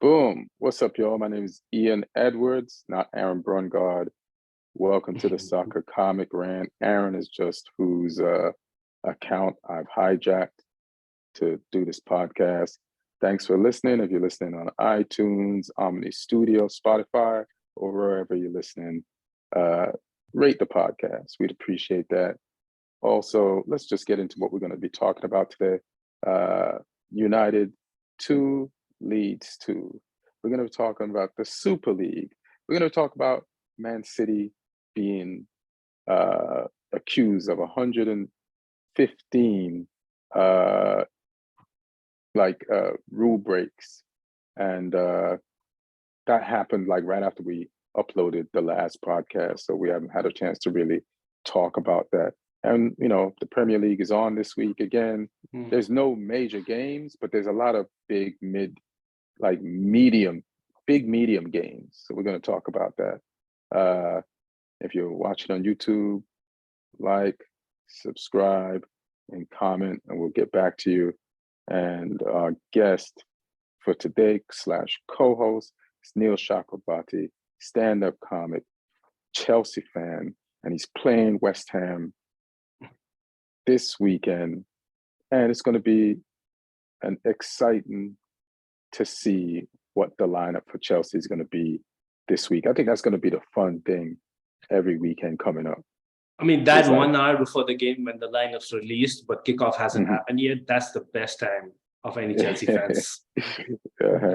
Boom. What's up, y'all? My name is Ian Edwards, not Aaron Brungardt. Welcome to the Soccer Comic Rant. Aaron is just whose account I've hijacked to do this podcast. Thanks for listening. If you're listening on iTunes, Omni Studio, Spotify, or wherever you're listening, rate the podcast. We'd appreciate that. Also, let's just get into what we're going to be talking about today. United 2, Leeds 2. We're going to be talking about the Super League. We're going to talk about Man City being accused of 115 rule breaks, and that happened like right after we uploaded the last podcast, so we haven't had a chance to really talk about that. And you know, the Premier League is on this week again. There's no major games, but there's a lot of big medium games, so we're going to talk about that. If you're watching on YouTube, like, subscribe, and comment, and we'll get back to you. And our guest for today / co-host is Neil Chakravarty, stand-up comic, Chelsea fan, and he's playing West Ham this weekend. And it's going to be an exciting to see what the lineup for Chelsea is going to be this week. I think that's going to be the fun thing every weekend coming up. I mean, that 1 hour before the game when the lineup's released, but kickoff hasn't happened yet, that's the best time of any Chelsea fans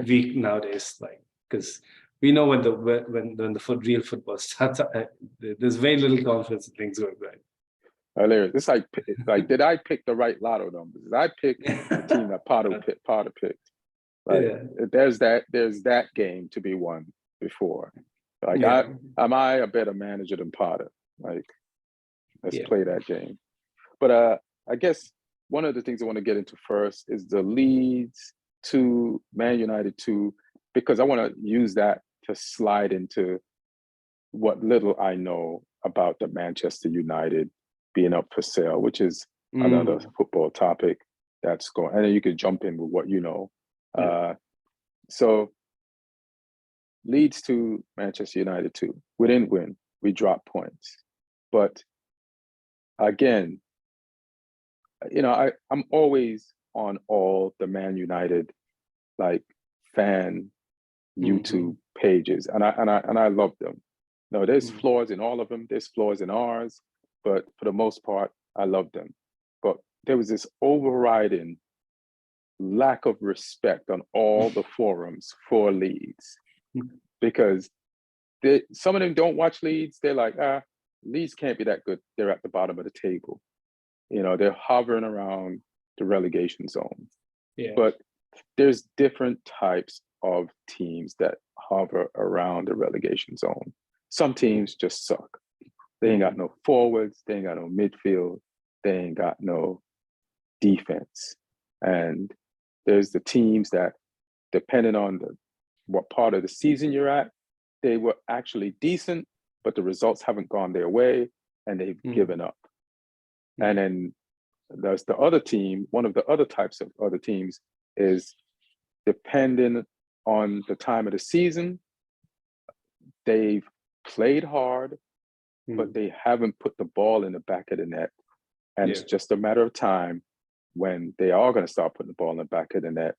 week nowadays. Like, because we know when the real football starts, there's very little confidence in things going right. Hilarious. It's like did I pick the right lotto numbers? Did I pick the team that Potter picked? There's that game to be won before. Am I a better manager than Potter? Like, let's play that game. But I guess one of the things I want to get into first is the Leeds 2, Man United 2, because I want to use that to slide into what little I know about the Manchester United being up for sale, which is another football topic that's going, and then you can jump in with what you know. So Leeds 2, Manchester United 2. We didn't win. We dropped points. But again, you know, I'm always on all the Man United fan YouTube pages, and I love them. No, there's flaws in all of them. There's flaws in ours, but for the most part, I love them. But there was this overriding lack of respect on all the forums for Leeds, because some of them don't watch Leeds. They're like, Leeds can't be that good. They're at the bottom of the table. You know, they're hovering around the relegation zone. Yeah. But there's different types of teams that hover around the relegation zone. Some teams just suck. They ain't got no forwards. They ain't got no midfield. They ain't got no defense. And there's the teams that, depending on what part of the season you're at, they were actually decent, but the results haven't gone their way, and they've given up. And then there's the other team. One of the other types of other teams is, depending on the time of the season, they've played hard, but they haven't put the ball in the back of the net. And it's just a matter of time when they are going to start putting the ball in the back of the net,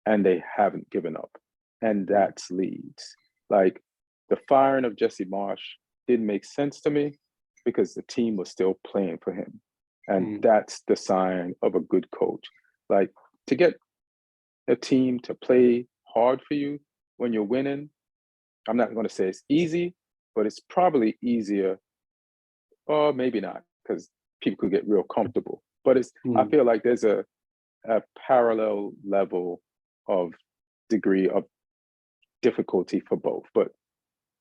and they haven't given up. And that's Leeds. Like, the firing of Jesse Marsch didn't make sense to me because the team was still playing for him. And that's the sign of a good coach. Like, to get a team to play hard for you when you're winning, I'm not going to say it's easy, but it's probably easier, or maybe not, because people could get real comfortable. But I feel like there's a parallel level of degree of difficulty for both. But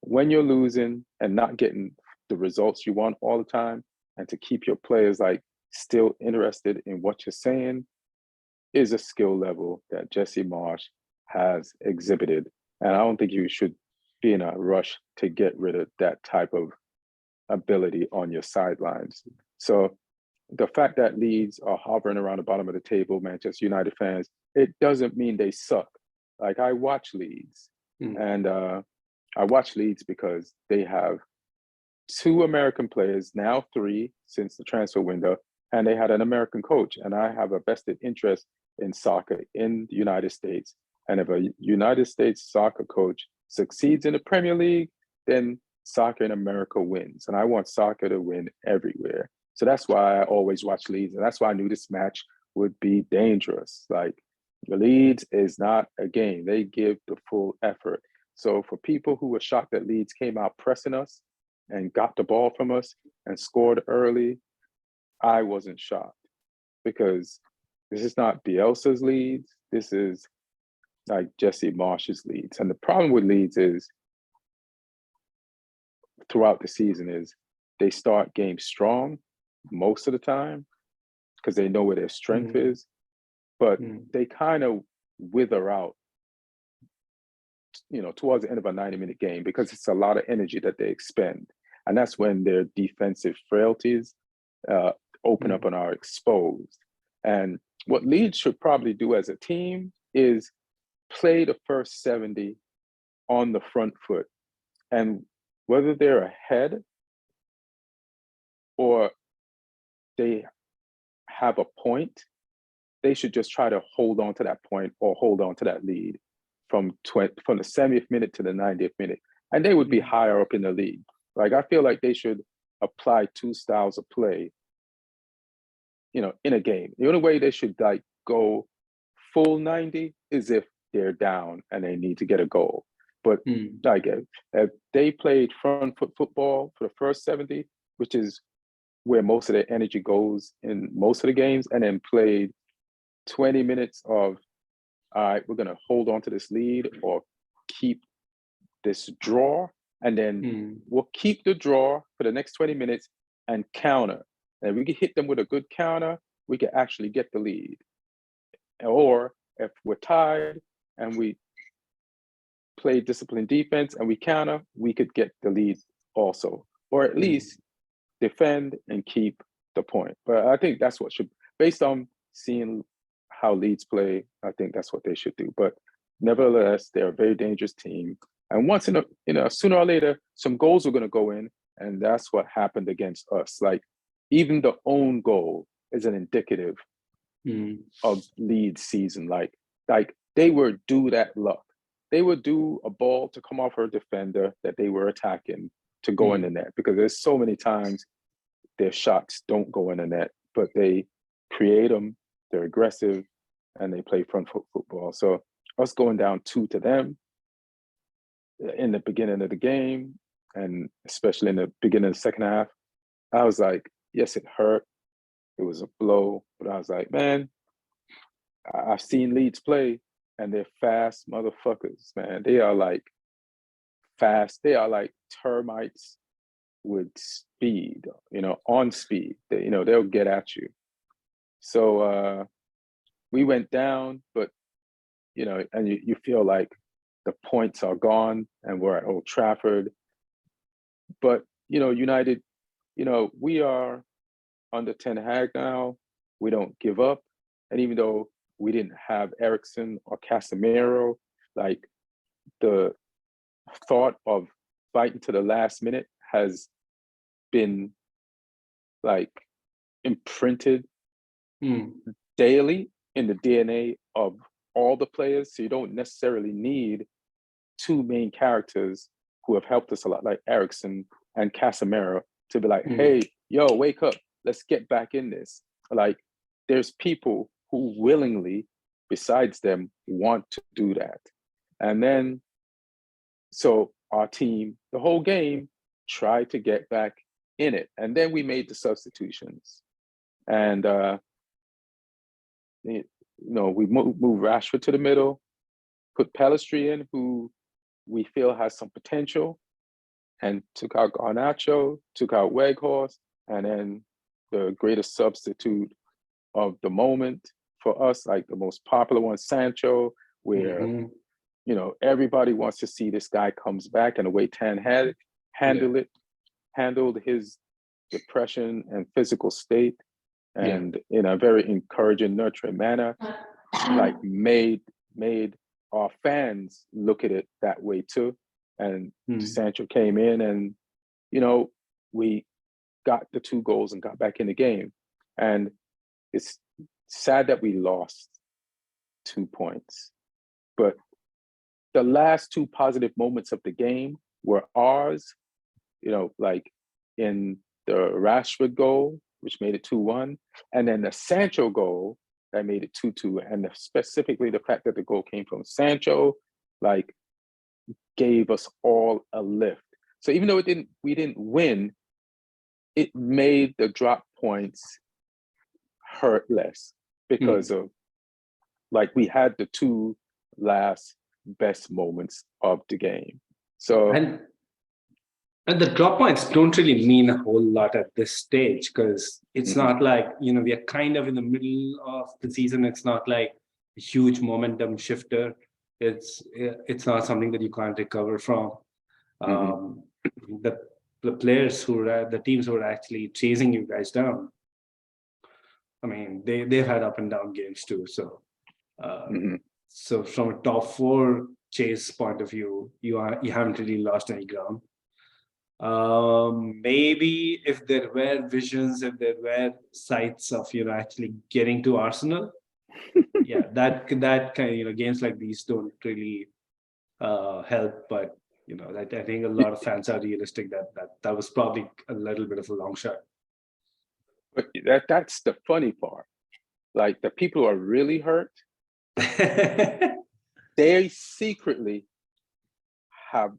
when you're losing and not getting the results you want all the time, and to keep your players still interested in what you're saying, is a skill level that Jesse Marsch has exhibited. And I don't think you should be in a rush to get rid of that type of ability on your sidelines. So the fact that Leeds are hovering around the bottom of the table, Manchester United fans, it doesn't mean they suck. Like I watch Leeds, and I watch Leeds because they have 2 American players, now 3 since the transfer window, and they had an American coach. And I have a vested interest in soccer in the United States. And if a United States soccer coach succeeds in the Premier League, then soccer in America wins. And I want soccer to win everywhere. So that's why I always watch Leeds. And that's why I knew this match would be dangerous. Like, the Leeds is not a game. They give the full effort. So for people who were shocked that Leeds came out pressing us and got the ball from us and scored early, I wasn't shocked, because this is not Bielsa's Leeds. This is like Jesse Marsh's Leeds. And the problem with Leeds is throughout the season is they start games strong most of the time because they know where their strength is, but they kind of wither out, towards the end of a 90-minute game, because it's a lot of energy that they expend. And that's when their defensive frailties open up and are exposed. And what Leeds should probably do as a team is play the first 70 on the front foot. And whether they're ahead or they have a point, they should just try to hold on to that point or hold on to that lead from the 70th minute to the 90th minute. And they would be higher up in the league. Like, I feel like they should apply 2 styles of play, in a game. The only way they should go full 90 is if they're down and they need to get a goal. But if they played front foot football for the first 70, which is where most of their energy goes in most of the games, and then played 20 minutes of, all right, we're going to hold on to this lead or keep this draw, and then we'll keep the draw for the next 20 minutes and counter. And we can hit them with a good counter, we can actually get the lead. Or if we're tied and we play disciplined defense and we counter, we could get the lead also, or at least defend and keep the point. But I think that's what should, based on seeing how Leeds play, I think that's what they should do. But nevertheless, they're a very dangerous team. And once sooner or later, some goals are going to go in, and that's what happened against us. Like, even the own goal is an indicative of Leeds' season. Like they were due that luck. They would do a ball to come off her defender that they were attacking to go in the net, because there's so many times their shots don't go in the net, but they create them, they're aggressive, and they play front foot football. So us going down 2 to them in the beginning of the game, and especially in the beginning of the second half, I was like, yes, it hurt. It was a blow, but I was like, man, I've seen Leeds play, and they're fast motherfuckers, man. They are like fast. They are like termites with speed, on speed. They'll get at you. So we went down, but, and you feel like the points are gone and we're at Old Trafford. But, United, we are under Ten Hag now. We don't give up. And even though we didn't have Eriksen or Casemiro, like, the thought of fighting to the last minute has been like imprinted daily in the DNA of all the players. So you don't necessarily need 2 main characters who have helped us a lot, like Eriksen and Casemiro, to be like, hey, yo, wake up, let's get back in this. Like, there's people who willingly, besides them, want to do that. And then, so our team, the whole game, tried to get back in it. And then we made the substitutions. And, we moved Rashford to the middle, put Pellistri in, who we feel has some potential, and took out Garnacho, took out Weghorst, and then the greatest substitute of the moment for us, like the most popular one, Sancho, where everybody wants to see this guy comes back, and the way Ten Hag handled his depression and physical state, and in a very encouraging, nurturing manner, like made our fans look at it that way too. And Sancho came in, and we got the 2 goals and got back in the game. And it's sad that we lost 2 points, but the last 2 positive moments of the game were ours, like in the Rashford goal, which made it 2-1, and then the Sancho goal that made it 2-2. And specifically the fact that the goal came from Sancho, like, gave us all a lift. So even though we didn't win, it made the drop points hurt less, because of, like, we had the 2 last best moments of the game. So and the drop points don't really mean a whole lot at this stage, because it's not like, we are kind of in the middle of the season. It's not like a huge momentum shifter. It's not something that you can't recover from. The players the teams who are actually chasing you guys down, I mean, they've had up and down games too. So so from a top 4 chase point of view, you haven't really lost any ground. Maybe if there were visions, if there were sights of actually getting to Arsenal, that kind of games like these don't really help. But I think a lot of fans are realistic that was probably a little bit of a long shot. But that's the funny part. Like, the people who are really hurt, they secretly have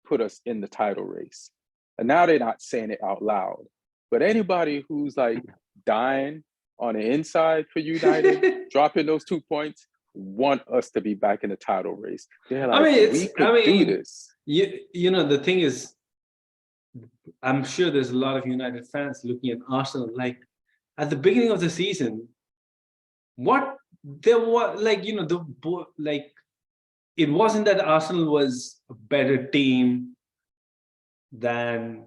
put us in the title race. And now they're not saying it out loud. But anybody who's like dying on the inside for United, dropping those 2 points, want us to be back in the title race. They're like, we could do this. The thing is, I'm sure there's a lot of United fans looking at Arsenal like, at the beginning of the season, it wasn't that Arsenal was a better team than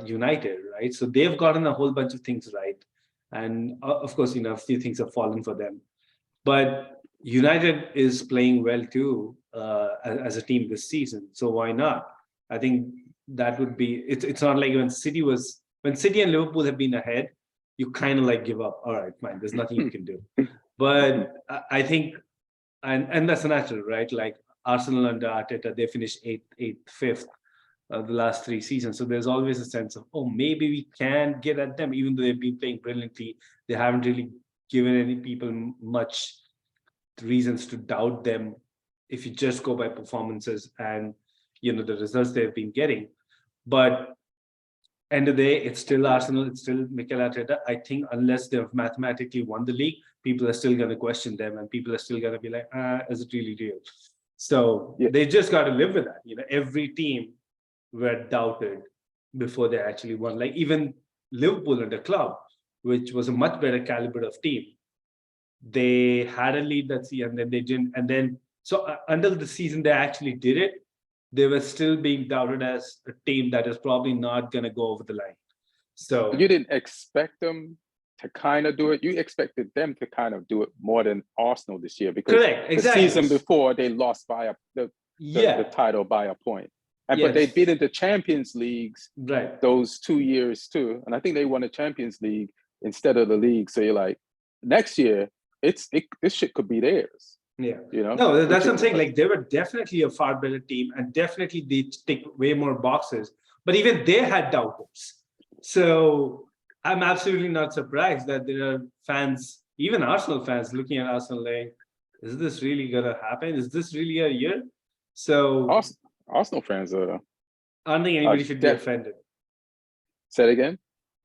United, right? So they've gotten a whole bunch of things right, and of course, a few things have fallen for them. But United is playing well too as a team this season. So why not? I think that would be. It's not like when City and Liverpool have been ahead, you kind of like give up. All right, fine. There's nothing you can do. But I think, and that's natural, right? Like Arsenal under Arteta, they finished 8th, 5th. The last 3 seasons. So there's always a sense of, maybe we can get at them, even though they've been playing brilliantly. They haven't really given any people much reasons to doubt them if you just go by performances and the results they've been getting. But end of the day, it's still Arsenal, it's still Mikel Arteta. I think unless they've mathematically won the league, people are still going to question them, and people are still going to be like, is it really real? So they just got to live with that. Every team were doubted before they actually won. Like even Liverpool and the club, which was a much better caliber of team, they had a lead that season, and then they didn't. And then until the season they actually did it, they were still being doubted as a team that is probably not going to go over the line. So you didn't expect them to kind of do it. You expected them to kind of do it more than Arsenal this year, because the season before they lost by the title by a point. But they've been in the Champions Leagues those 2 years too. And I think they won the Champions League instead of the league. So you're like, next year, this shit could be theirs. Yeah. No, that's what I'm saying. Like, they were definitely a far better team, and definitely they tick way more boxes. But even they had doubters. So I'm absolutely not surprised that there are fans, even Arsenal fans, looking at Arsenal like, is this really going to happen? Is this really a year? So Arsenal fans are. I don't think anybody should be offended. Say it again?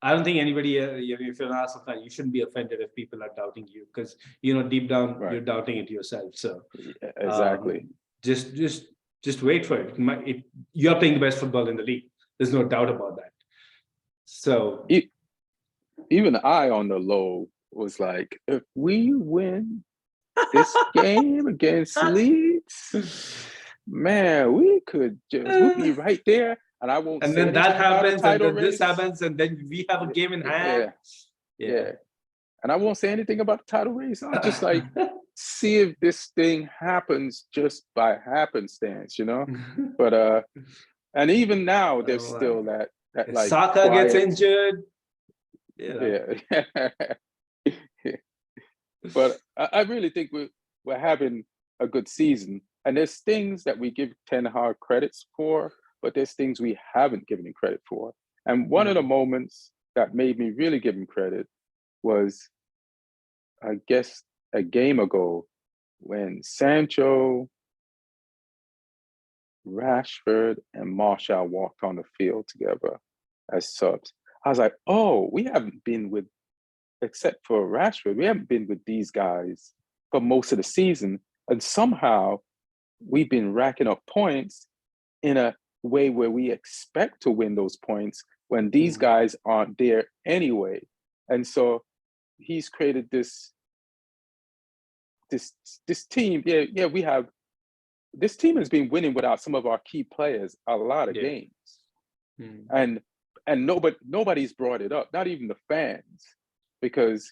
I don't think anybody, if you're an Arsenal fan, you shouldn't be offended if people are doubting you, because, deep down, you're doubting it yourself. So exactly. Just wait for it. You're playing the best football in the league. There's no doubt about that. So even I on the low was like, if we win this game against Leeds, man, we'll be right there, and I won't. And then that happens, and then this happens, and then we have a game in hand. Yeah. And I won't say anything about the title race. I'm just like see if this thing happens just by happenstance, But and even now there's still that like Saka gets injured. Yeah. But I really think we're having a good season, and there's things that we give Ten Hag credits for, but there's things we haven't given him credit for. And one of the moments that made me really give him credit was, I guess, a game ago when Sancho, Rashford, and Martial walked on the field together as subs. I was like, oh, we haven't been with, except for Rashford, we haven't been with these guys for most of the season. And somehow we've been racking up points in a way where we expect to win those points when these guys aren't there anyway. And so he's created this team. Yeah, we have, this team has been winning without some of our key players a lot of games. And nobody's brought it up, not even the fans, because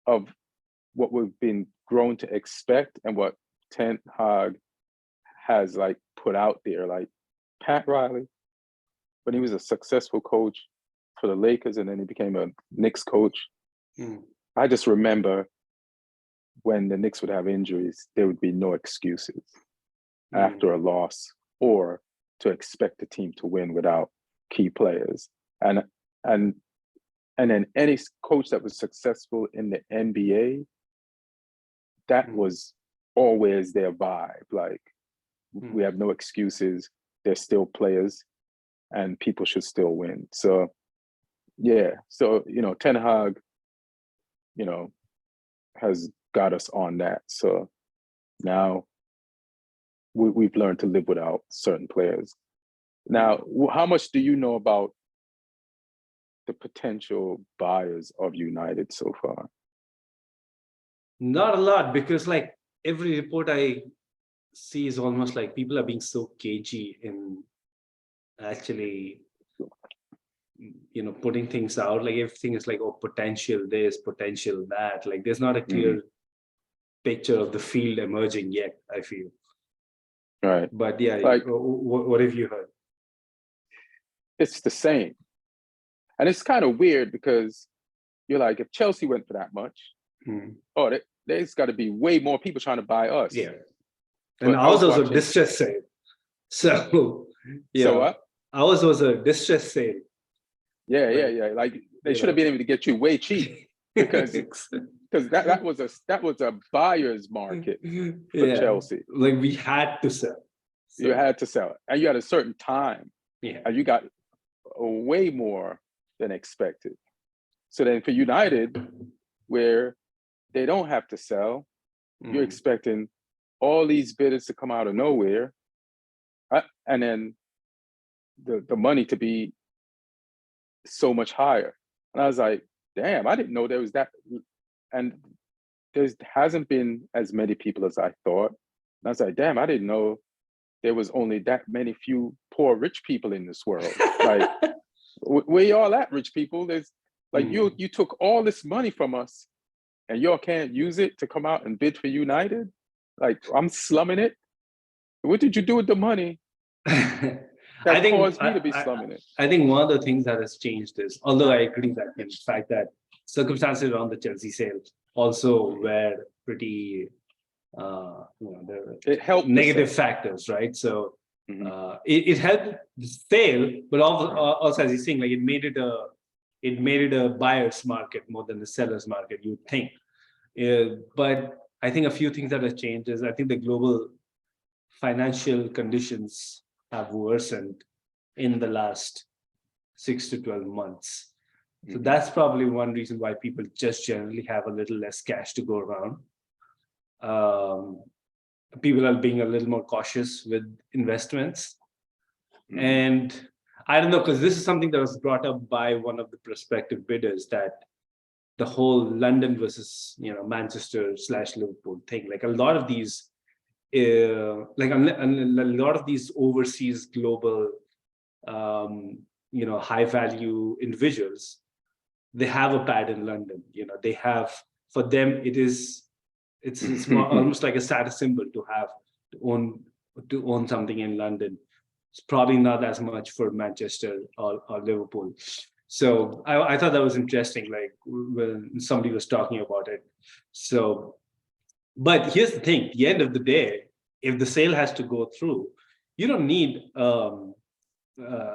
of what we've been grown to expect and what Ten Hag has like put out there. Like Pat Riley, when he was a successful coach for the Lakers and then he became a Knicks coach, I just remember when the Knicks would have injuries, there would be no excuses after a loss or to expect the team to win without key players. And then any coach that was successful in the NBA, that was always their vibe. Like, we have no excuses. They're still players and people should still win. So, yeah. So, Ten Hag, has got us on that. So now we've learned to live without certain players. Now, how much do you know about the potential buyers of United so far? Not a lot, because like every report I see is almost like people are being so cagey in actually, putting things out. Like everything is like, oh, potential this, potential that. Like there's not a clear picture of the field emerging yet, I feel. Right. But yeah, like, what have you heard? It's the same. And it's kind of weird because you're like, if Chelsea went for that much, there's got to be way more people trying to buy us. Yeah. And ours was a distress sale. So, So what? Ours was a distress sale. Yeah. Like they should have been able to get you way cheap because that was a buyer's market for Chelsea. Like we had to sell. So. You had to sell, and you had a certain time. Yeah. And you got way more than expected. So then for United, where they don't have to sell, you're expecting all these bidders to come out of nowhere, and then the money to be so much higher. And I was like, damn, I didn't know there was that. And there hasn't been as many people as I thought. And I was like, damn, I didn't know there was only that many few poor rich people in this world. Like, where y'all at, rich people? There's like you took all this money from us and y'all can't use it to come out and bid for United? Like, I'm slumming it. What did you do with the money that caused me to be slumming it? I think one of the things that has changed is, although I agree that in fact that circumstances around the Chelsea sale also were pretty, it helped negative factors, right? So it helped the sale, but also as you're saying, like it made it a buyer's market more than the seller's market, you'd think. But I think a few things that have changed is I think the global financial conditions have worsened in the last 6 to 12 months. So that's probably one reason why people just generally have a little less cash to go around. People are being a little more cautious with investments. And I don't know, because this is something that was brought up by one of the prospective bidders, that the whole London versus Manchester/Liverpool thing, like a lot of these overseas global high value individuals, they have a pad in London. They have, for them it is It's more, almost like a status symbol to have to own something in London. It's probably not as much for Manchester or Liverpool. So I thought that was interesting, like when somebody was talking about it. So, but here's the thing: at the end of the day, if the sale has to go through, you don't need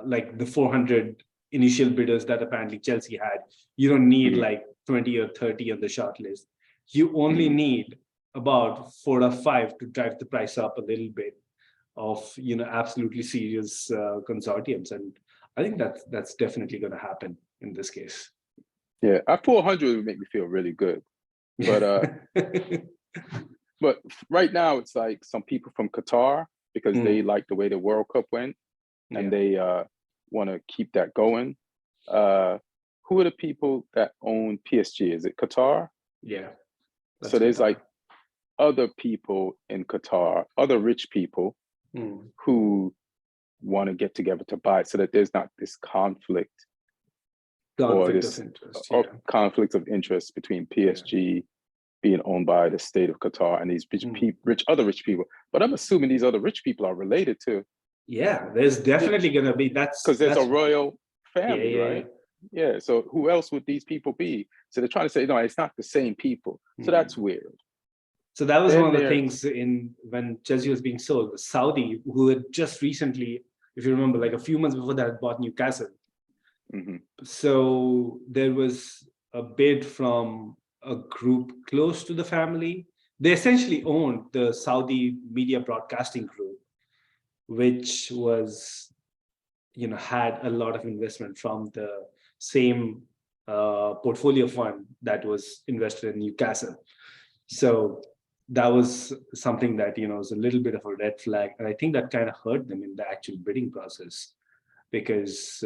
like the 400 initial bidders that apparently Chelsea had. You don't need like 20 or 30 on the short list. You only need about 4 or 5 to drive the price up a little bit of, you know, absolutely serious consortiums. And I think that's definitely going to happen in this case. Yeah, at 400 would make me feel really good. But but right now it's like some people from Qatar, because they like the way the World Cup went, and they want to keep that going. Who are the people that own PSG? Is it Qatar? Yeah. So there's like other people in Qatar, other rich people who want to get together to buy it, so that there's not this conflict of interest between PSG being owned by the state of Qatar and these other rich people. But I'm assuming these other rich people are related to. Yeah, there's definitely going to be, that's because there's a royal family, right? Yeah. So who else would these people be? So they're trying to say, no, it's not the same people. So that's weird. So that was one of the things when Chelsea was being sold. The Saudi, who had just recently, if you remember, like a few months before that, bought Newcastle. So there was a bid from a group close to the family. They essentially owned the Saudi media broadcasting group, which was, you know, had a lot of investment from the same portfolio fund that was invested in Newcastle. So that was something that, you know, was a little bit of a red flag. And I think that kind of hurt them in the actual bidding process, because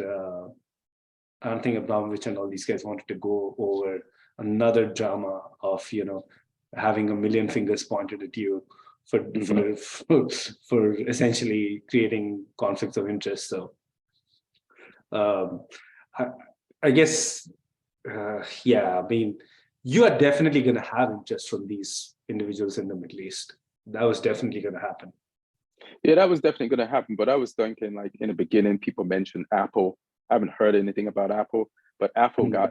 I don't think Abramovich and all these guys wanted to go over another drama of, you know, having a million fingers pointed at you for essentially creating conflicts of interest. So I guess, yeah, I mean, you are definitely going to have interest from these individuals in the Middle East. That was definitely going to happen. Yeah, that was definitely going to happen. But I was thinking, like, in the beginning, people mentioned Apple. I haven't heard anything about Apple, but Apple got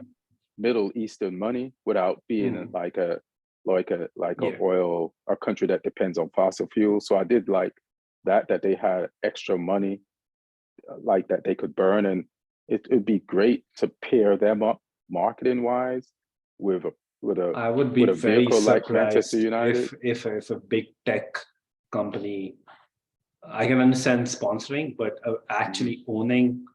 Middle Eastern money without being like a oil, a country that depends on fossil fuels. So I did like that they had extra money like that they could burn, and it'd be great to pair them up marketing wise with a I would be very vehicle like surprised Manchester United. If a big tech company, I can understand sponsoring, but actually owning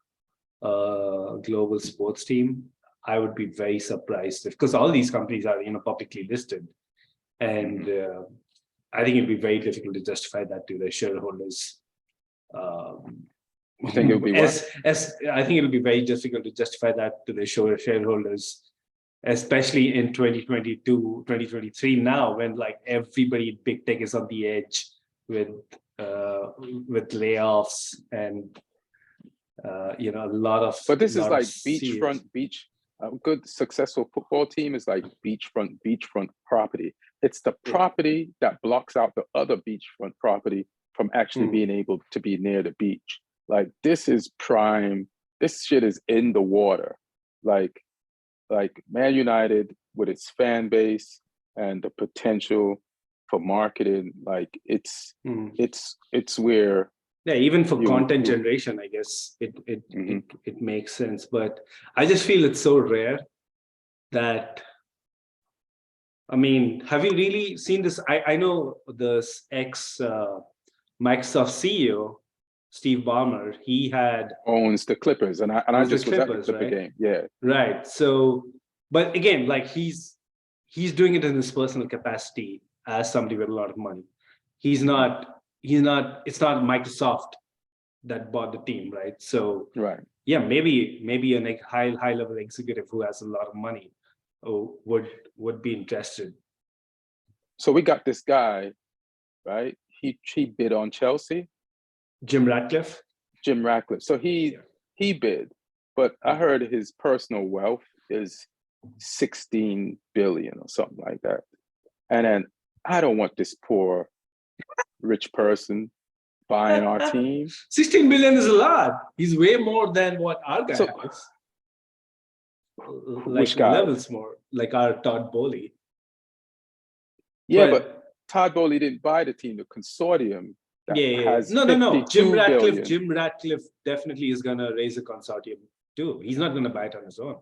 a global sports team, I would be very surprised, because all these companies are, you know, publicly listed, and I think it'd be very difficult to justify that to their shareholders. You think it would be I think it'll be very difficult to justify that to their shareholders, especially in 2022, 2023 now, when like everybody in big tech is on the edge with layoffs and you know, a lot of. But this is like a good successful football team is like beachfront property. It's the property that blocks out the other beachfront property from actually being able to be near the beach. Like, this is prime. This shit is in the water. Like Man United with its fan base and the potential for marketing, like it's where. Yeah, even for content generation, I guess it makes sense. But I just feel it's so rare that, I mean, have you really seen this? I know this ex Microsoft CEO, Steve Ballmer, he owns the Clippers, and I just was at the Clipper game. Yeah. Right. So, but again, like he's doing it in his personal capacity as somebody with a lot of money. It's not Microsoft that bought the team, right? So yeah, maybe a high level executive who has a lot of money would be interested. So we got this guy, right? He bid on Chelsea. Jim Ratcliffe. So he bid, but I heard his personal wealth is 16 billion or something like that. And then I don't want this poor rich person buying our team. 16 billion is a lot. He's way more than what our guy has. Which guy? Levels more, like our Todd Bowley. Yeah, but Todd Bowley didn't buy the team. The consortium has no. Jim billion. Ratcliffe definitely is gonna raise a consortium too. He's not gonna buy it on his own.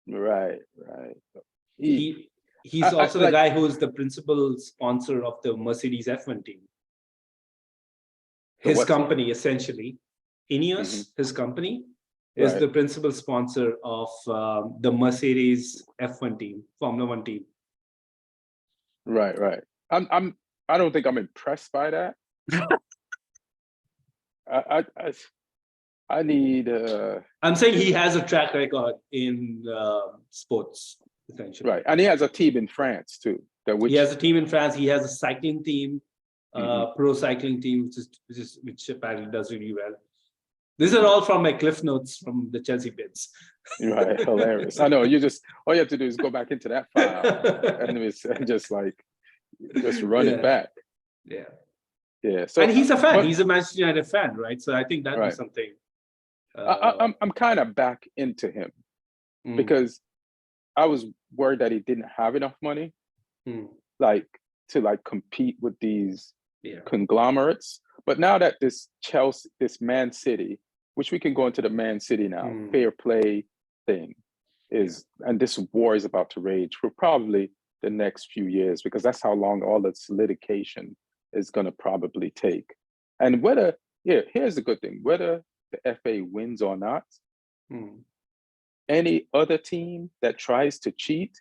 Right. He's also the guy who's the principal sponsor of the Mercedes F1 team. His company, essentially, Ineos, his company, is the principal sponsor of the Mercedes F1 team, Formula One team. Right. I don't think I'm impressed by that. I need. I'm saying he has a track record in sports, essentially. Right, and he has a team in France too. He has a team in France. He has a cycling team, pro cycling team, which apparently does really well. These are all from my cliff notes from the Chelsea bits. Right, hilarious. I know. All you have to do is go back into that file and just run it back. Yeah. So, and he's a fan. He's a Manchester United fan, right? So I think that is something. I'm kind of back into him because I was worried that he didn't have enough money, to compete with these conglomerates. But now that this Man City, which we can go into the Man City now, fair play thing and this war is about to rage for probably the next few years, because that's how long all this litigation is going to probably take. And here's the good thing, whether the FA wins or not, any other team that tries to cheat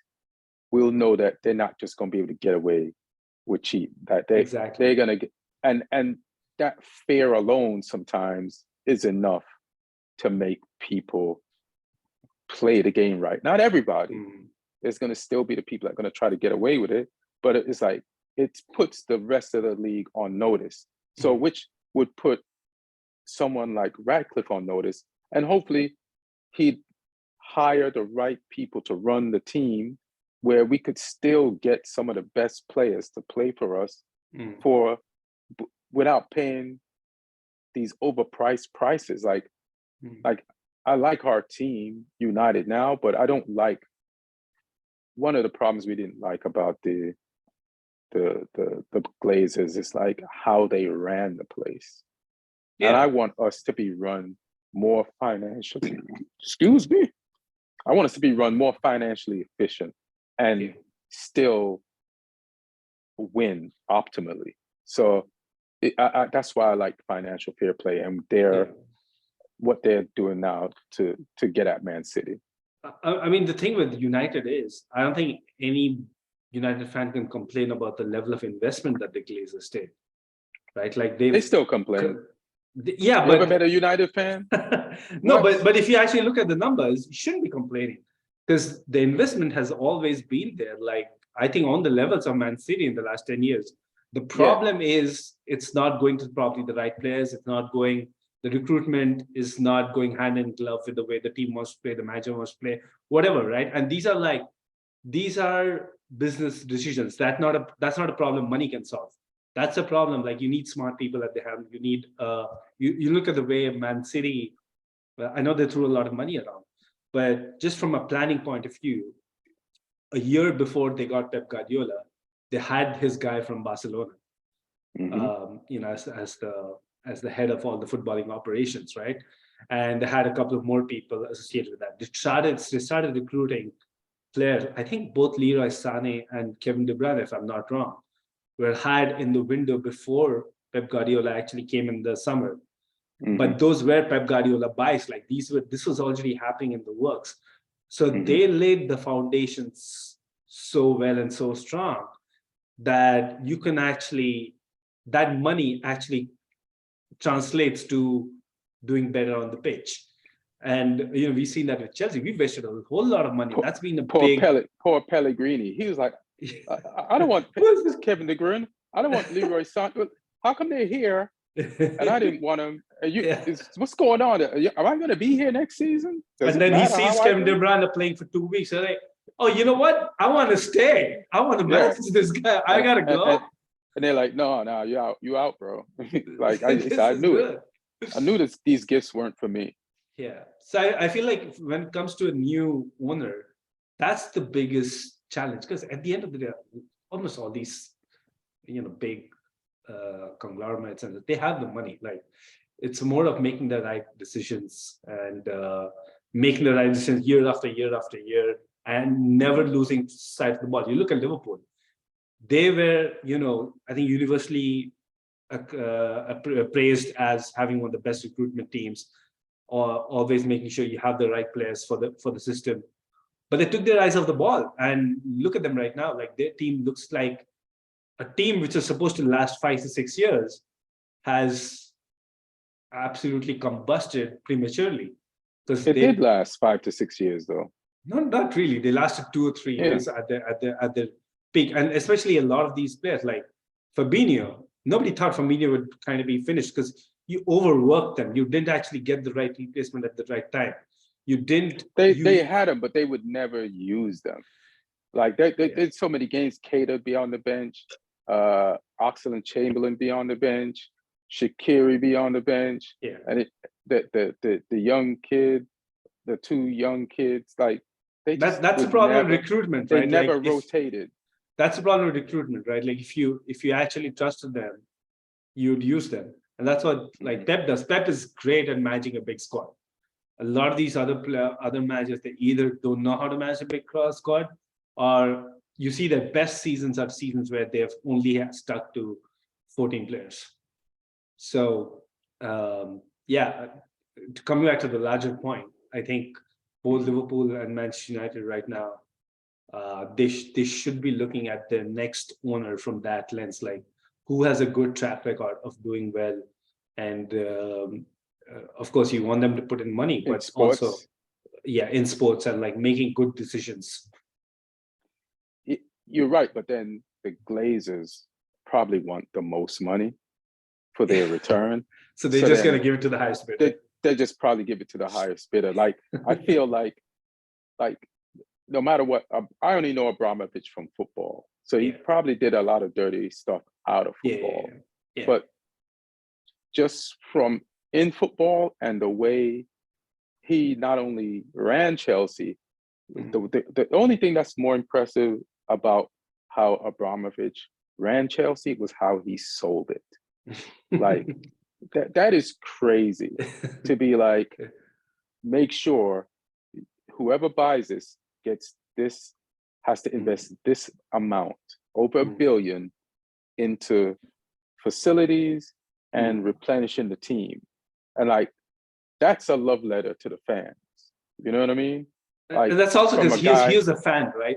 will know that they're not just going to be able to get away with cheat, that they're going to get, and that fear alone sometimes is enough to make people play the game right. Not everybody. There's going to still be the people that are going to try to get away with it, but it's like, it puts the rest of the league on notice. So which would put someone like Ratcliffe on notice, and hopefully he'd hire the right people to run the team where we could still get some of the best players to play for us without paying these overpriced prices. Like I like our team United now, but I don't like, one of the problems we didn't like about the Glazers is like how they ran the place. And I want us to be run more financially. Excuse me. I want us to be run more financially efficient and still win optimally. So that's why I like financial fair play, and what they're doing now to get at Man City. I mean, the thing with United is, I don't think any United fan can complain about the level of investment that the Glazers did, right? Like they still complain. Yeah, but ever been a United fan? No, but if you actually look at the numbers, you shouldn't be complaining, because the investment has always been there. Like, I think on the levels of Man City in the last 10 years. The problem is it's not going to probably the right players. It's not going, the recruitment is not going hand in glove with the way the team wants to play, the manager wants to play, whatever, right? And these are business decisions. That's not a problem money can solve. That's a problem. Like, you need smart people at the helm. You need you look at the way Man City, I know they threw a lot of money around, but just from a planning point of view, a year before they got Pep Guardiola, they had his guy from Barcelona, as the head of all the footballing operations, right? And they had a couple of more people associated with that. They started recruiting players. I think both Leroy Sané and Kevin De Bruyne, if I'm not wrong, were hired in the window before Pep Guardiola actually came in the summer. But those were Pep Guardiola buys. Like, this was already happening in the works. So they laid the foundations so well and so strong that you can that money actually translates to doing better on the pitch. And we've seen that with Chelsea. We've wasted a whole lot of money. That's been a poor Pellegrini. He was like, I don't want, who is this Kevin De Bruyne? I don't want Leroy Sané. How come they're here? And I didn't want him. What's going on? Am I going to be here next season? And then he sees Kevin De Bruyne playing for 2 weeks. So like, oh, you know what? I want to stay. I want to manage this guy. I gotta go. And they're like, no, you out, bro. Like I knew it. I knew that these gifts weren't for me. Yeah. So I feel like when it comes to a new owner, that's the biggest challenge, because at the end of the day, almost all these, big conglomerates, and they have the money. Like, it's more of making the right decisions and making the right decisions year after year after year, and never losing sight of the ball. You look at Liverpool; they were, I think universally praised as having one of the best recruitment teams, or always making sure you have the right players for the system. But they took their eyes off the ball, and look at them right now. Like, their team looks like a team which is supposed to last 5 to 6 years has absolutely combusted prematurely. Because it did last 5 to 6 years, though. No, not really. They lasted 2 or 3 years at the peak, and especially a lot of these players like Fabinho. Nobody thought Fabinho would kind of be finished because you overworked them. You didn't actually get the right replacement at the right time. You didn't. They had them, but they would never use them. Like there's so many games. Keita be on the bench, Oxlade-Chamberlain be on the bench, Shaqiri be on the bench, and the young kid, the 2 young kids, like that's the problem with recruitment. They right? never rotated. That's the problem with recruitment, right? Like, if you actually trusted them, you'd use them, and that's what like Pep does. Pep is great at managing a big squad. A lot of these other managers, they either don't know how to manage a big squad, or you see their best seasons are seasons where they've only stuck to 14 players. So, coming back to the larger point, I think both Liverpool and Manchester United right now, they should be looking at their next owner from that lens, like who has a good track record of doing well, and of course you want them to put in money, but also in sports, and like making good decisions. You're right, but then the Glazers probably want the most money for their return. So they're just going to give it to the highest bidder. They just probably give it to the highest bidder. Like, I feel like no matter what, I only know Abramovich from football. So he probably did a lot of dirty stuff out of football. Yeah. But just from in football and the way he not only ran Chelsea, the only thing that's more impressive about how Abramovich ran Chelsea was how he sold it. Like, that is crazy to be like, make sure whoever buys this gets this, has to invest this amount, over $1 billion, into facilities and replenishing the team. And like, that's a love letter to the fans. You know what I mean? Like, and that's also because he was a fan, right?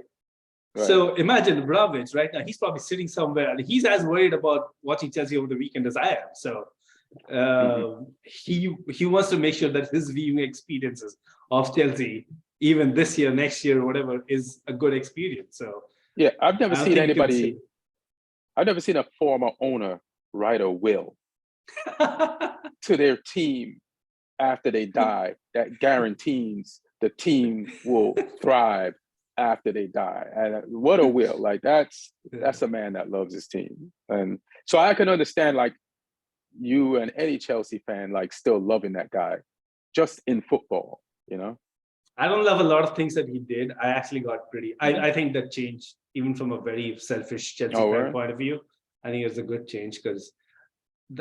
So imagine Abramovich right now, he's probably sitting somewhere and he's as worried about watching Chelsea over the weekend as I am. So he wants to make sure that his viewing experiences of Chelsea, even this year, next year, or whatever, is a good experience. So I've never seen a former owner write a will to their team after they die that guarantees the team will thrive after they die. And what a will. Like, that's a man that loves his team. And so I can understand, like, you and any Chelsea fan, like, still loving that guy just in football, you know? I don't love a lot of things that he did. I actually got pretty, I think that changed, even from a very selfish Chelsea fan point of view. I think it was a good change, because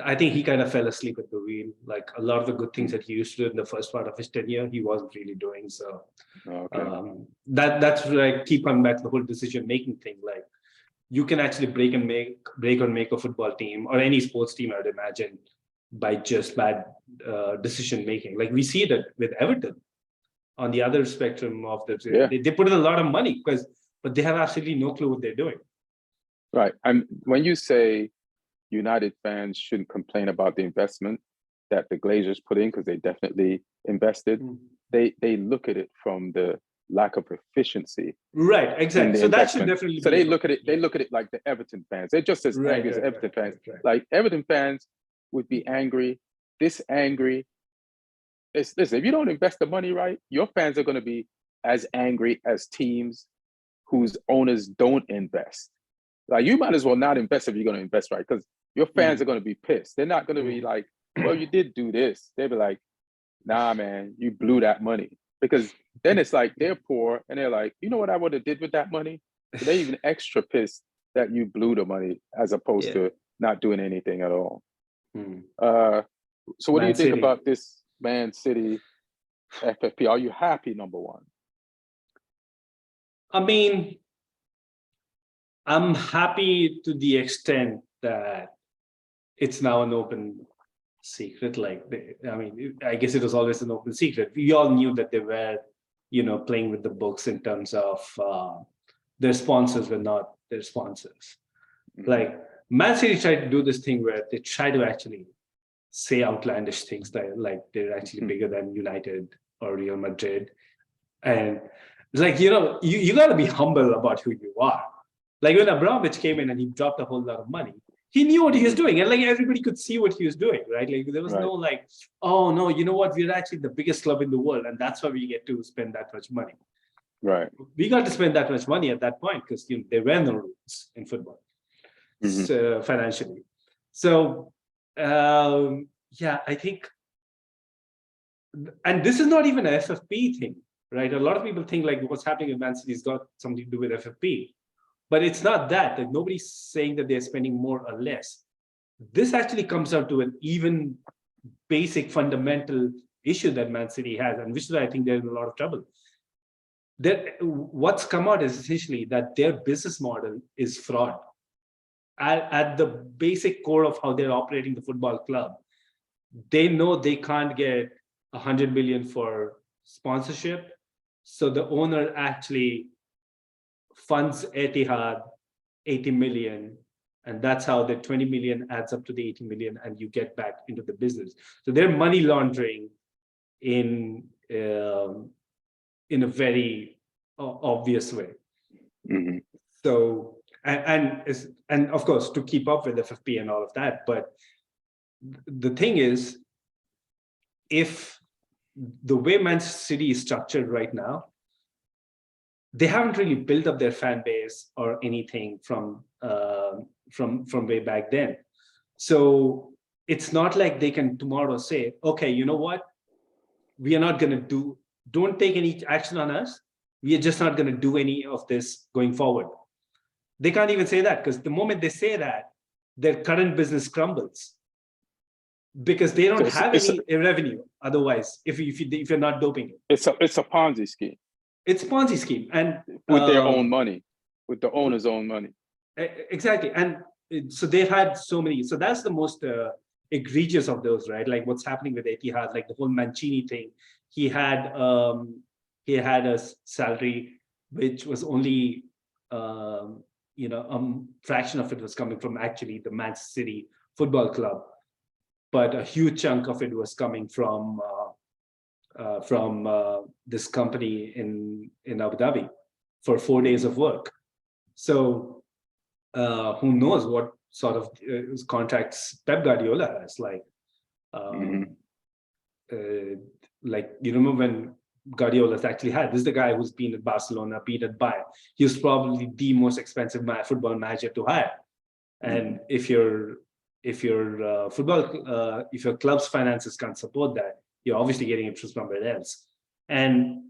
I think he kind of fell asleep at the wheel. Like, a lot of the good things that he used to do in the first part of his tenure, he wasn't really doing. So that's where I keep coming back to the whole decision-making thing. Like, you can actually break or make a football team, or any sports team, I would imagine, by just bad decision-making. Like, we see that with Everton on the other spectrum of they put in a lot of money, but they have absolutely no clue what they're doing. Right. And when you say United fans shouldn't complain about the investment that the Glazers put in, because they definitely invested, they look at it from the lack of efficiency. Right, exactly. So that should definitely they look at it like the Everton fans. They're just as angry as Everton fans. Like, Everton fans would be angry, angry. Listen, if you don't invest the money right, your fans are going to be as angry as teams whose owners don't invest. Like, you might as well not invest if you're going to invest, right? Because your fans are going to be pissed. They're not going to be like, well, you did do this. They'll be like, nah, man, you blew that money. Because then it's like they're poor and they're like, you know what I would have did with that money? So they're even extra pissed that you blew the money as opposed to not doing anything at all. So what do you think about this Man City FFP? Are you happy, number one? I mean, I'm happy to the extent that it's now an open secret. Like, I mean, I guess it was always an open secret. We all knew that they were, playing with the books in terms of their sponsors were not their sponsors. Like, Man City tried to do this thing where they try to actually say outlandish things that, like, they're actually bigger than United or Real Madrid. And it's like, you got to be humble about who you are. Like, when Abramovich came in and he dropped a whole lot of money, he knew what he was doing. And like, everybody could see what he was doing, right? Like, there was no like, oh no, you know what? We're actually the biggest club in the world. And that's why we get to spend that much money. Right. We got to spend that much money at that point because there were no rules in football, so, financially. So, I think, and this is not even an FFP thing, right? A lot of people think like what's happening in Man City has got something to do with FFP. But it's not that. Like, nobody's saying that they're spending more or less. This actually comes down to an even basic fundamental issue that Man City has, and which is why I think they're in a lot of trouble. What's come out is essentially that their business model is fraud. At the basic core of how they're operating the football club, they know they can't get 100 million for sponsorship. So the owner actually funds Etihad 80 million, and that's how the 20 million adds up to the 80 million, and you get back into the business. So they're money laundering in a very obvious way. So and of course to keep up with FFP and all of that. But the thing is, if the way Man City is structured right now, they haven't really built up their fan base or anything from way back then. So it's not like they can tomorrow say, okay, you know what? We are not going to don't take any action on us. We are just not going to do any of this going forward. They can't even say that, because the moment they say that, their current business crumbles. Because they don't have any revenue otherwise, if you're not doping it. It's a Ponzi scheme. It's a Ponzi scheme, and with their own money, with the owner's own money. Exactly, and so they've had so many. So that's the most egregious of those, right? Like what's happening with Etihad, like the whole Mancini thing. He had a salary which was only a fraction of it was coming from actually the Man City Football Club, but a huge chunk of it was coming from this company in Abu Dhabi for 4 days of work. So who knows what sort of contracts Pep Guardiola has? Like, like you remember when Guardiola's actually had, this is the guy who's been at Barcelona, been at Bayern. He was probably the most expensive football manager to hire. And if your club's finances can't support that, you're obviously getting it from somewhere else. And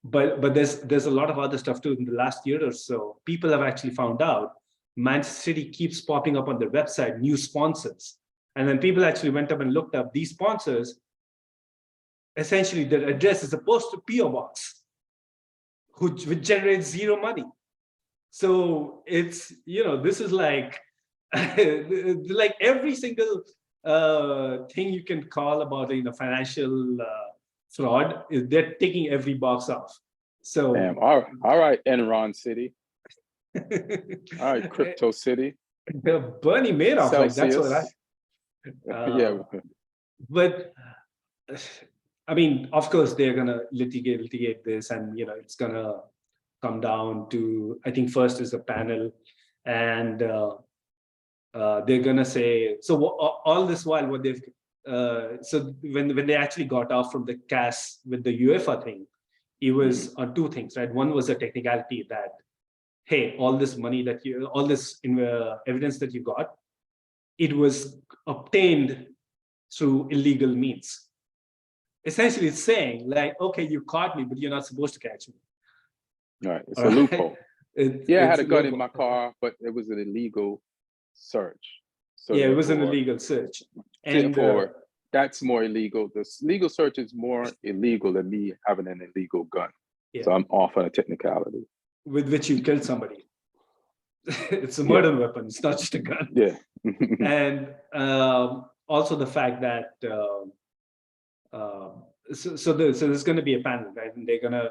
but there's a lot of other stuff too. In the last year or so, people have actually found out Manchester City keeps popping up on their website, new sponsors. And then people actually went up and looked up these sponsors. Essentially, their address is a postal PO box, which generates zero money. So it's, this is like, like every single thing you can call about financial fraud, they're taking every box off. So all right, Enron City. All right, Crypto City. Bernie Madoff, like that's what yeah. But I mean, of course, they're gonna litigate this, and it's gonna come down to, I think first is a panel, and they're gonna say, so all this while what they've so when they actually got off from the CAS with the UEFA thing, it was on two things, right? One was a technicality that, hey, all this money that all this evidence that you got, it was obtained through illegal means. Essentially, it's saying like, okay, you caught me, but you're not supposed to catch me. Right, it's a loophole. I had a gun in my car, but it was an illegal search. So yeah, it was an illegal search. And therefore, that's more illegal. The legal search is more illegal than me having an illegal gun. Yeah. So I'm off on a technicality. With which you killed somebody. It's a murder weapon. It's not just a gun. Yeah. And also the fact that so there's going to be a panel, right? And they're going to,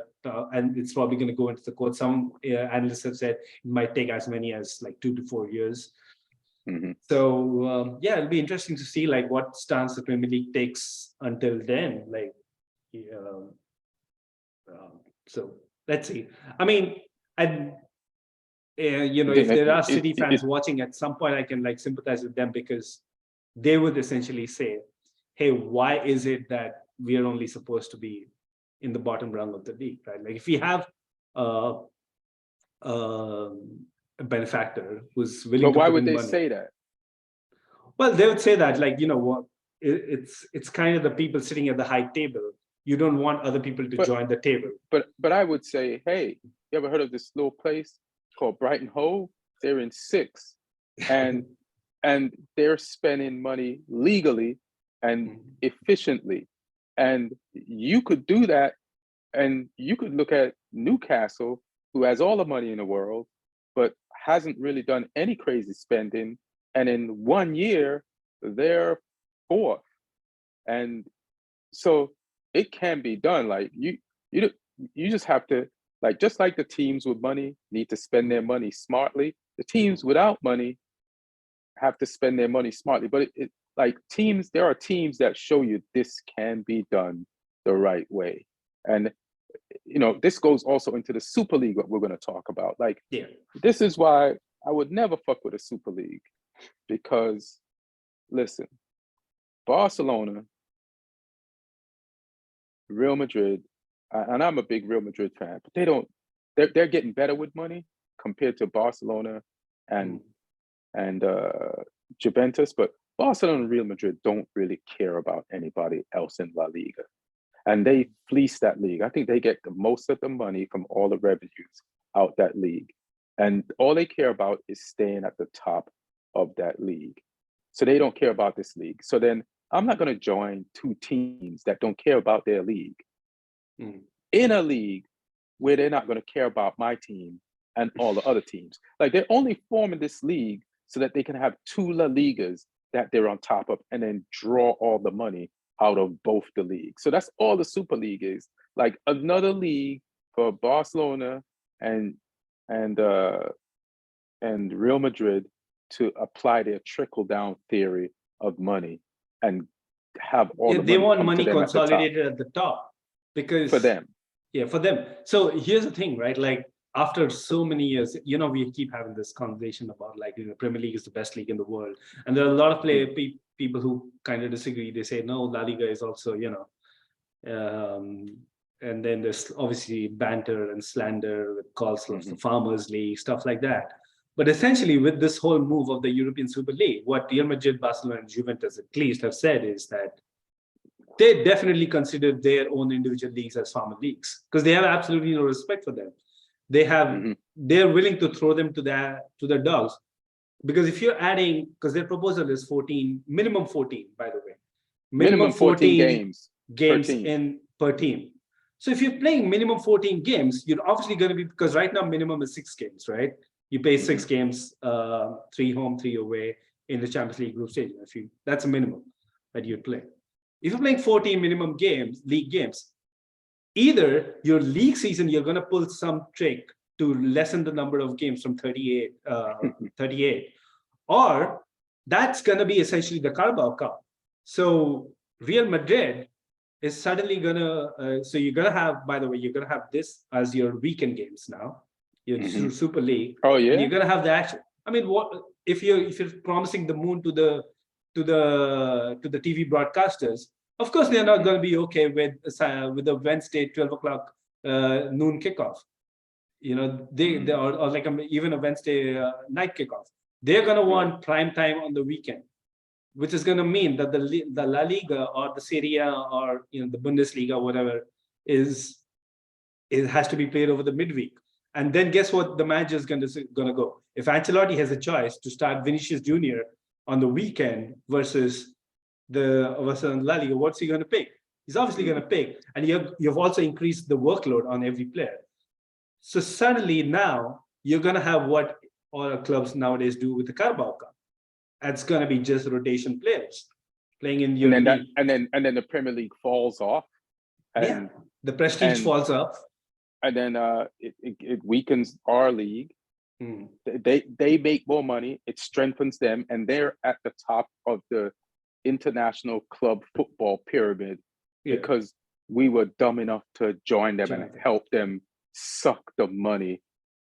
and it's probably going to go into the court. Some analysts have said it might take as many as like 2 to 4 years. So yeah, it'll be interesting to see like what stance the Premier League takes until then. Like, so let's see. I mean, you know, if there are City fans watching, at some point I can like sympathize with them, because they would essentially say, hey, why is it that we are only supposed to be in the bottom rung of the league, right? Like if we have a benefactor who's willing to why put would in they money. Say that? Well, they would say that, like, you know what, it's kind of the people sitting at the high table. You don't want other people to join the table. But I would say, hey, you ever heard of this little place called Brighton Hove? They're in 6th, and and they're spending money legally and efficiently. And you could do that, and you could look at Newcastle, who has all the money in the world, but hasn't really done any crazy spending. And in 1 year, they're 4th. And so it can be done. Like you just have to, like, just like the teams with money need to spend their money smartly, the teams without money have to spend their money smartly. But like teams, there are teams that show you this can be done the right way. And you know, this goes also into the Super League, what we're going to talk about. Like, this is why I would never fuck with a Super League, because listen, Barcelona, Real Madrid, and I'm a big Real Madrid fan, but they're getting better with money compared to Barcelona and Juventus. But Barcelona and Real Madrid don't really care about anybody else in La Liga. And they fleece that league. I think they get the most of the money from all the revenues out that league. And all they care about is staying at the top of that league. So they don't care about this league. So then I'm not going to join 2 teams that don't care about their league in a league where they're not going to care about my team and all the other teams. Like, they're only forming this league so that they can have 2 La Ligas that they're on top of, and then draw all the money out of both the leagues. So that's all the Super League is. Like, another league for Barcelona and Real Madrid to apply their trickle-down theory of money and have all the money. They want money consolidated at the top, because for them. Yeah, for them. So here's the thing, right? Like, after so many years, you know, we keep having this conversation about, like, you know, Premier League is the best league in the world, and there are a lot of people who kind of disagree. They say no, La Liga is also, you know, and then there's obviously banter and slander with calls of the Farmers League, stuff like that. But essentially, with this whole move of the European Super League, what Real Madrid, Barcelona, and Juventus at least have said is that they definitely consider their own individual leagues as farmer leagues, because they have absolutely no respect for them. They have, they're willing to throw them to their dogs, because if you're adding, because their proposal is 14, minimum 14, by the way, minimum 14 games per team. So if you're playing minimum 14 games, you're obviously going to be, because right now minimum is 6 games, right? You play 6 games, 3 home, 3 away in the Champions League group stage. That's a minimum that you'd play. If you're playing 14 minimum games, league games, either your league season, you're going to pull some trick to lessen the number of games from 38, or that's going to be essentially the Carabao Cup. So Real Madrid is suddenly going to, so you're going to have, by the way, you're going to have this as your weekend games now, your Super League. Oh yeah. And you're going to have the action. I mean, what if you're promising the moon to the TV broadcasters? Of course, they're not going to be okay with the Wednesday 12 o'clock noon kickoff. You know, they or like even a Wednesday night kickoff. They're going to want prime time on the weekend, which is going to mean that the La Liga or the Serie A or the Bundesliga or whatever it has to be played over the midweek. And then guess what the manager is going to go? If Ancelotti has a choice to start Vinicius Jr. on the weekend versus La Liga, what's he going to pick? He's obviously going to pick, and you've also increased the workload on every player. So suddenly now you're going to have what all clubs nowadays do with the Carabao Cup. It's going to be just rotation players playing in your league. And then the Premier League falls off. And the prestige falls off. And then it weakens our league. They make more money. It strengthens them, and they're at the top of the international club football pyramid because we were dumb enough to join them and help them suck the money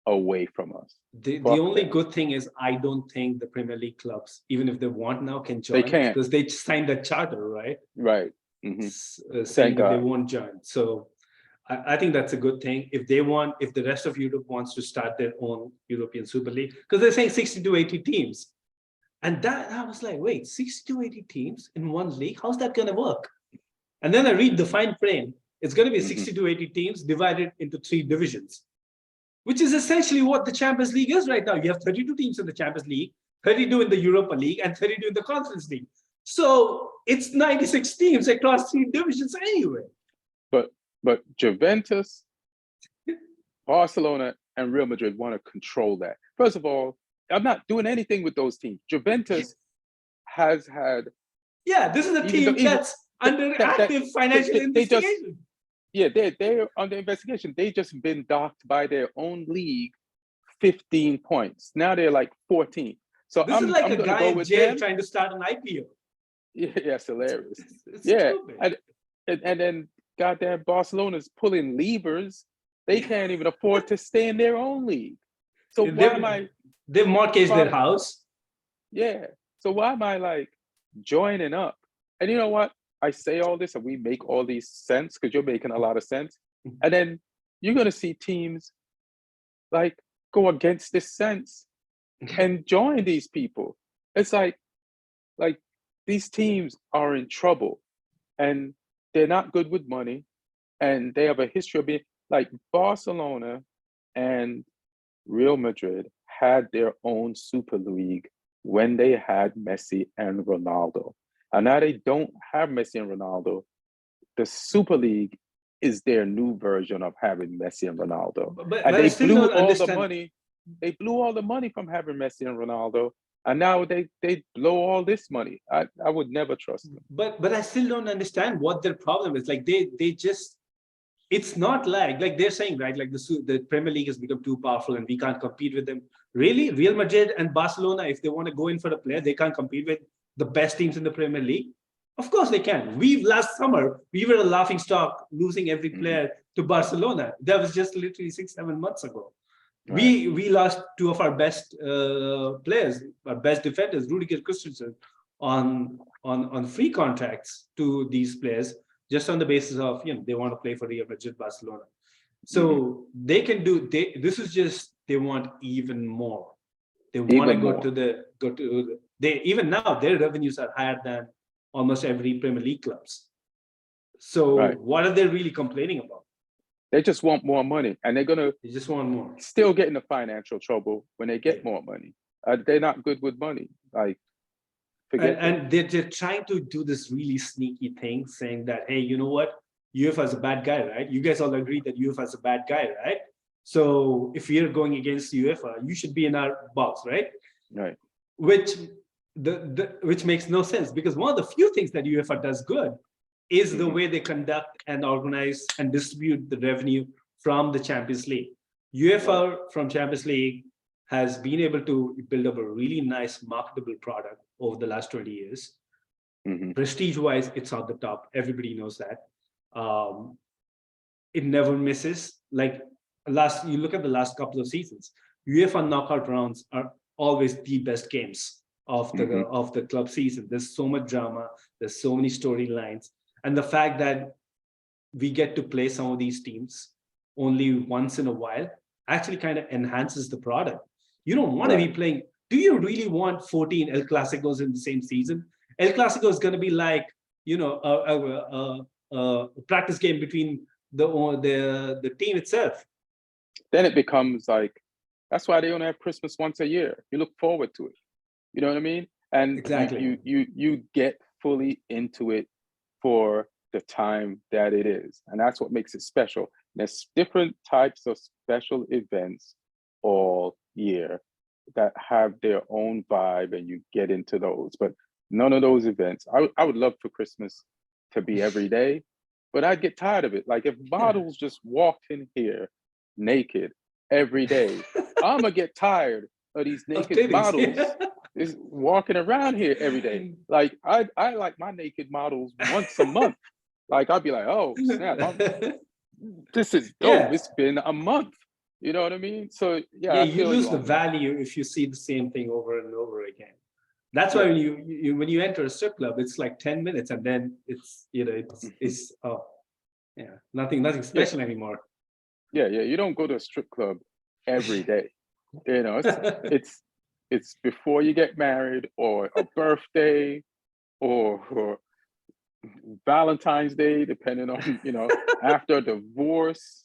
away from us. The only good thing is I don't think the Premier League clubs, even if they want now, can join. They can't because they signed a charter, right? Right. Saying that they won't join. So I think that's a good thing. If the rest of Europe wants to start their own European Super League, because they're saying 60 to 80 teams. And that I was like, wait, 60 to 80 teams in one league? How's that going to work? And then I read the fine print. It's going to be 60 to 80 teams divided into 3 divisions, which is essentially what the Champions League is right now. You have 32 teams in the Champions League, 32 in the Europa League, and 32 in the Conference League. So it's 96 teams across 3 divisions anyway. But Juventus, Barcelona, and Real Madrid want to control that. First of all, I'm not doing anything with those teams. Juventus has had... Yeah, this is a team that's under active financial investigation. They're under investigation. They just been docked by their own league 15 points. Now they're like 14. So this is like a guy in jail trying to start an IPO. Yeah, it's hilarious. It's stupid. And then goddamn Barcelona's pulling levers. They can't even afford to stay in their own league. So they've mortgaged their house. Yeah. So why am I like joining up? And you know what? I say all this and we make all these sense because you're making a lot of sense. And then you're going to see teams like go against this sense and join these people. It's like these teams are in trouble and they're not good with money and they have a history of being like Barcelona and Real Madrid had their own Super League when they had Messi and Ronaldo. And now they don't have Messi and Ronaldo. The Super League is their new version of having Messi and Ronaldo. And they blew all the money. They blew all the money from having Messi and Ronaldo. And now they blow all this money. I would never trust them. But I still don't understand what their problem is. Like they just, it's not like they're saying, right? Like the Premier League has become too powerful and we can't compete with them. Really? Real Madrid and Barcelona, if they want to go in for a player, they can't compete with the best teams in the Premier League? Of course they can. Last summer, we were a laughing stock, losing every player to Barcelona. That was just literally 6-7 months ago. Right. We lost 2 of our best players, our best defenders, Rudiger, Christensen, on free contracts to these players, just on the basis of they want to play for Real Madrid, Barcelona. So they can do. This is just they want even more. They want to go to they even now their revenues are higher than almost every Premier League clubs. So what are they really complaining about? They just want more money, and they just want more. Still get into financial trouble when they get more money. They're not good with money. Like, and they're trying to do this really sneaky thing, saying that, hey, you know what? UEFA is a bad guy, right? You guys all agree that UEFA is a bad guy, right? So if we're going against UEFA, you should be in our box, right? Right. Which makes no sense, because one of the few things that UEFA does good is the way they conduct and organize and distribute the revenue from the Champions League. UEFA from Champions League has been able to build up a really nice marketable product over the last 20 years. Prestige-wise, it's on the top. Everybody knows that. It never misses. Like you look at the last couple of seasons, UEFA knockout rounds are always the best games of the club season. There's so much drama. There's so many storylines. And the fact that we get to play some of these teams only once in a while actually kind of enhances the product. You don't want to be playing. Do you really want 14 El Clasicos in the same season? El Clasico is going to be like, a practice game between the team itself. Then it becomes like, that's why they only have Christmas once a year. You look forward to it. You know what I mean? And exactly. you get fully into it for the time that it is. And that's what makes it special. There's different types of special events all year that have their own vibe, and you get into those. But none of those events, I would love for Christmas to be every day, but I'd get tired of it. Like if Bottles just walked in here naked every day, I'm gonna get tired of these naked models is walking around here every day. Like I like my naked models once a month. Like I'd be like, oh snap, this is dope. It's been a month. You know what I mean? So yeah, you lose the value if you see the same thing over and over again. That's why when you enter a strip club, it's like 10 minutes, and then it's nothing special anymore. Yeah, you don't go to a strip club every day. You know, it's before you get married, or a birthday, or Valentine's Day, depending on after a divorce.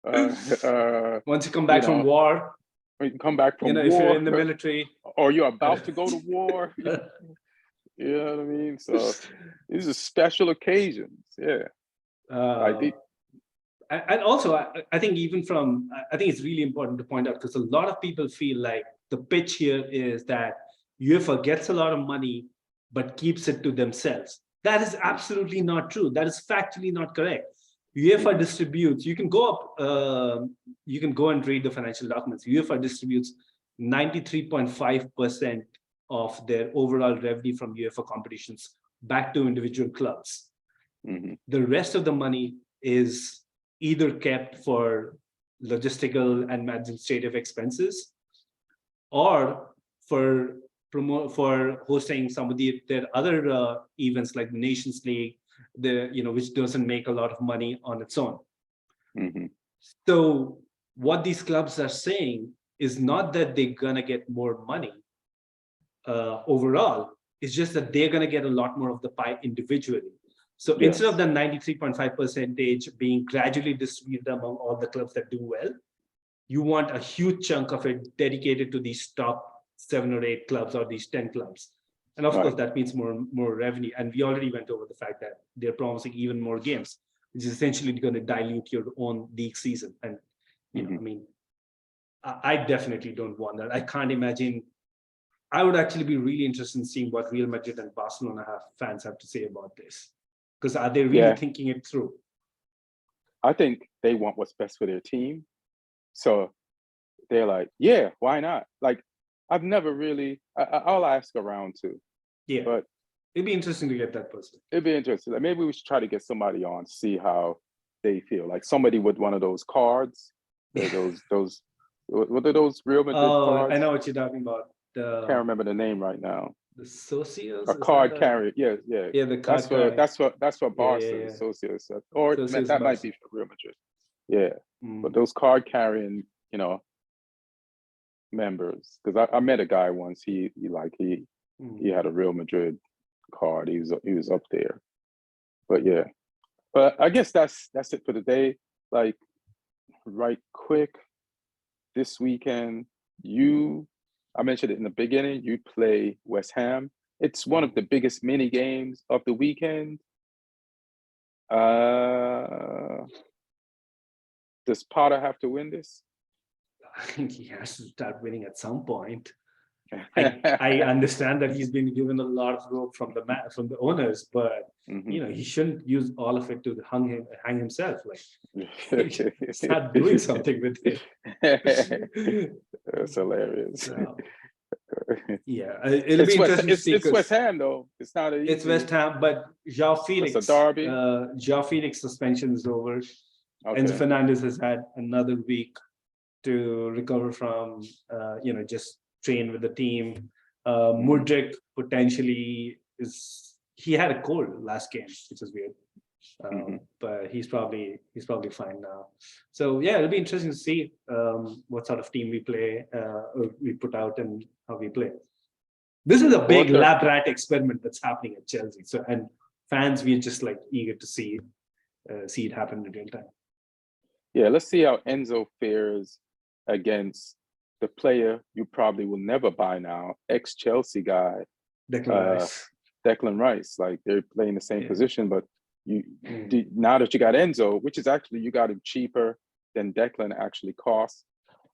Once you come back from war, when you come back from war, if you're in the military, or you're about to go to war. You know what I mean? So these are special occasions. Yeah. And also, I think I think it's really important to point out, because a lot of people feel like the pitch here is that UEFA gets a lot of money, but keeps it to themselves. That is absolutely not true. That is factually not correct. UEFA distributes, you can go and read the financial documents. UEFA distributes 93.5% of their overall revenue from UEFA competitions back to individual clubs. The rest of the money is either kept for logistical and administrative expenses, or for hosting some of their other events like the Nations League, which doesn't make a lot of money on its own. So what these clubs are saying is not that they're gonna get more money overall. It's just that they're gonna get a lot more of the pie individually. So instead of the 93.5% being gradually distributed among all the clubs that do well, you want a huge chunk of it dedicated to these top 7 or 8 clubs, or these 10 clubs. And of course, that means more revenue. And we already went over the fact that they're promising even more games, which is essentially going to dilute your own league season. And, I definitely don't want that. I can't imagine. I would actually be really interested in seeing what Real Madrid and Barcelona fans have to say about this. Because are they really thinking it through? I think they want what's best for their team. So they're like, yeah, why not? Like, I've never really, I'll ask around too. Yeah, but it'd be interesting to get that person. It'd be interesting. Like, maybe we should try to get somebody on, see how they feel. Like somebody with one of those cards, those what are those Real Madrid cards? I know what you're talking about. I can't remember the name right now. The Socios? A card carrier, yeah. Yeah, the card carrier. That's for Barca, Socios. Or Socios that might be for Real Madrid. Yeah. But those card carrying, members. Because I met a guy once, he had a Real Madrid card. He was up there. But yeah. But I guess that's it for the day. Like, right quick, this weekend, I mentioned it in the beginning, you play West Ham. It's one of the biggest mini games of the weekend. Does Potter have to win this? I think he has to start winning at some point. I understand that he's been given a lot of rope from the owners, but he shouldn't use all of it to hang himself. Like, start doing something with it. That's hilarious. So, yeah, it'll be interesting to see. It's West Ham though. It's not. It's West Ham, but João Felix. It's a derby. João Felix suspension is over. Okay. Enzo Fernandez has had another week to recover from, just train with the team. Mudryk potentially he had a cold last game, which is weird. But he's probably fine now. So yeah, it'll be interesting to see what sort of team we play, we put out, and how we play. This is a big lab rat experiment that's happening at Chelsea. So, and fans, we're just like eager to see it happen in real time. Yeah, let's see how Enzo fares against the player you probably will never buy now, ex-Chelsea guy, Declan Rice. Like, they're playing the same position, but now that you got Enzo, which is actually, you got him cheaper than Declan actually costs.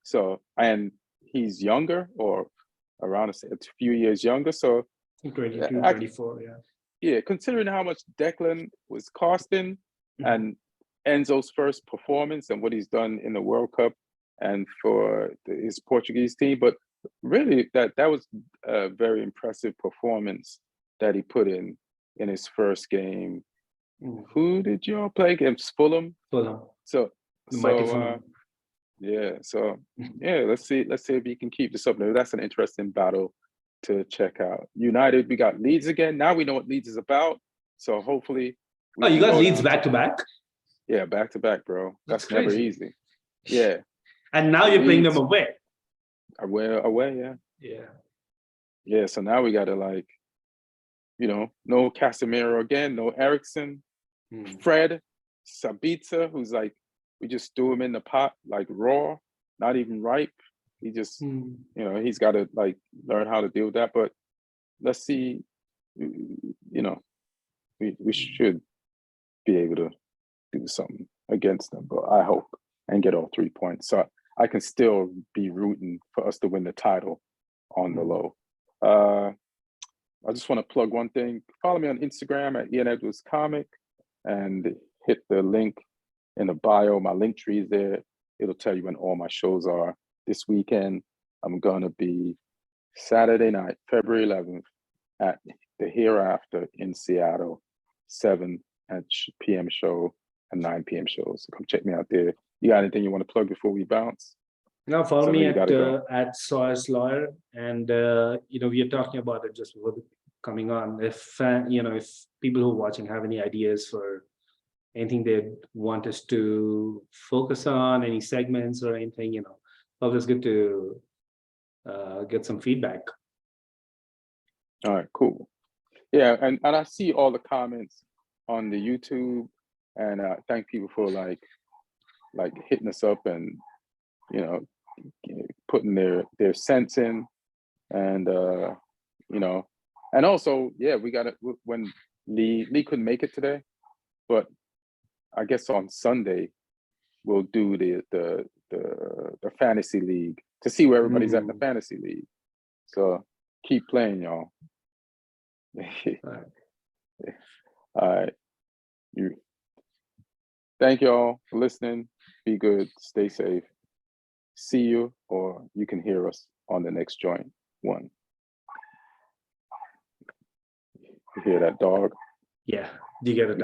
So, and he's younger, or around a few years younger. So 22, 24, yeah. Yeah, considering how much Declan was costing and Enzo's first performance and what he's done in the World Cup and for his Portuguese team, but really that was a very impressive performance that he put in his first game. Who did y'all play against? Fulham. So let's see if he can keep this up. That's an interesting battle to check out. United, we got Leeds again. Now we know what Leeds is about. So hopefully. You got Leeds back to back? Yeah, back to back, bro. That's never easy. Yeah. And now you're playing them away. Away, yeah. Yeah. Yeah, so now we got to, like, no Casemiro again, no Eriksen, Fred, Sabitzer, who's like, we just threw him in the pot, like raw, not even ripe. He just, he's got to, like, learn how to deal with that. But let's see, we should be able to do something against them, but I hope, and get all 3 points. So I can still be rooting for us to win the title on the low. I just want to plug one thing. Follow me on Instagram at Ian Edwards Comic, and hit the link in the bio. My link tree is there. It'll tell you when all my shows are. This weekend, I'm going to be Saturday night, February 11th, at the Hereafter in Seattle, 7 p.m. show and 9 p.m. shows. So come check me out there. You got anything you want to plug before we bounce? No, follow me at Sawyer's Lawyer, and we are talking about it just before coming on. If if people who are watching have any ideas for anything they want us to focus on, any segments or anything, always good to get some feedback. All right, cool. Yeah, and I see all the comments on the YouTube, and thank people for like hitting us up and putting their sense in, and and also, yeah, we got it when Lee couldn't make it today, but I guess on Sunday we'll do the fantasy league to see where everybody's at in the fantasy league. So keep playing, y'all. All right. Thank y'all for listening. Be good. Stay safe. See you, or you can hear us on the next joint one. You hear that dog? Yeah. Do you get a dog?